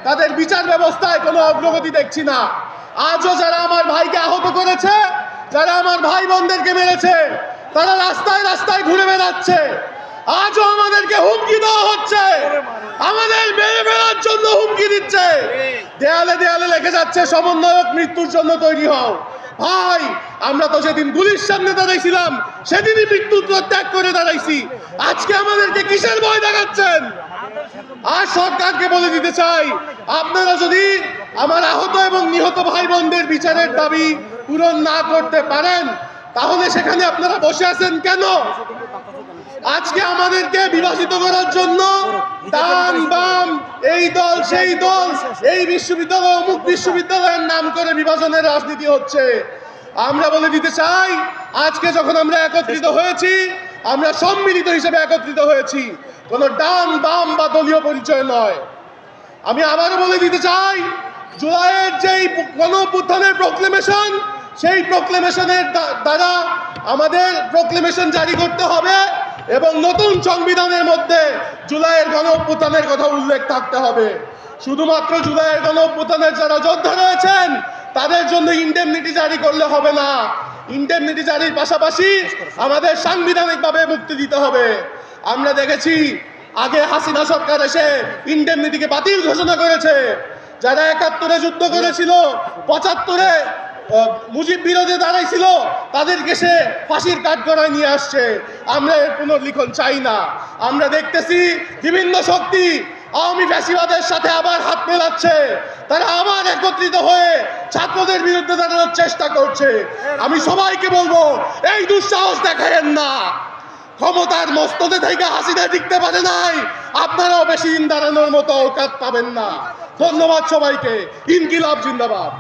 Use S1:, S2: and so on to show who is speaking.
S1: তাদের বিচার ব্যবস্থায় কোনো অগ্রগতি দেখছি না। আজও যারা আমার ভাইকে আহত করেছে, যারা আমার ভাই বোনদেরকে মেরেছে, তারা রাস্তায় রাস্তায় ঘুরে বেড়াচ্ছে। আজও আমাদেরকে হুমকি দেওয়া হচ্ছে, আমাদের মেরে ফেলার জন্য হুমকি দিচ্ছে। দেয়ালে দেয়ালে লেখে যাচ্ছে সমন্বয়ক মৃত্যুর জন্য তৈরি হও। ভাই, আমরা তো যেদিন গুলির সামনে দাঁড়াইছিলাম সেদিনই মৃত্যু ত্যাগ করে দাঁড়াইছি। আজকে আমাদেরকে কিসের ভয় দেখাচ্ছেন? আর সরকারকে বলে দিতে চাই, আপনারা যদি আমার আহত এবং নিহত ভাই বোনদের বিচারের দাবি পূরণ না করতে পারেন, তাহলে সেখানে আপনারা বসে আছেন কেন? আজকে আমাদেরকে বিভাজিত করার জন্য ডান বাম, এই দল সেই দল, এই বিশ্ববিদ্যালয় অমুক বিশ্ববিদ্যালয়ের নাম করে বিভাজনের রাজনীতি হচ্ছে। আমরা বলে দিতে চাই, আজকে যখন আমরা একত্রিত হয়েছি, আমরা সম্মিলিত হিসেবে একত্রিত হয়েছি, কোনো ডান বাম বা দলীয় পরিচয় নয়। আমি আবারও বলে দিতে চাই, জুলাইয়ের যেই গণঅভ্যুত্থানের প্রক্লেমেশন, সেই প্রক্লেমেশনের দ্বারা আমাদের প্রক্লেমেশন জারি করতে হবে এবং নতুন সংবিধানের মধ্যে জুলাইয়ের গণঅভ্যুত্থানের কথা উল্লেখ থাকতে হবে। শুধুমাত্র জুলাইয়ের গণঅভ্যুত্থানের যারা যোদ্ধা রয়েছেন তাদের জন্য ইনডেমনিটি জারি করলে হবে না। ইনডেমনিটি জারির পাশাপাশি আমাদের সাংবিধানিকভাবে মুক্তি দিতে হবে। আমরা দেখেছি আগে হাসিনা সরকার এসে ইনডেমনিটিকে বাতিল ঘোষণা করেছে। যারা ৭১-এ যুদ্ধ করেছিল, ৭৫-এ মুজিব বিরোধে দাঁড়াইছিল, তাদেরকে সে ফাঁসির কাঠগড়ায় নিয়ে আসছে। আমরা এর পুনর্লিখন চাই না। আমরা দেখতেছি বিভিন্ন শক্তি আওয়ামী ফ্যাসিবাদের সাথে আবার হাত মেলাচ্ছে, তারা আবার একত্রিত হয়ে ছাত্রদের বিরুদ্ধে দাঁড়ানোর চেষ্টা করছে। আমি সবাইকে বলবো, এই দুঃসাহস দেখায়েন না। ক্ষমতার মস্তদে থেকে হাসিনা টিকতে পারে নাই, আপনারাও বেশি দিন দাঁড়ানোর মতো অকাত পাবেন না। ধন্যবাদ সবাইকে। ইনকিলাব জিন্দাবাদ।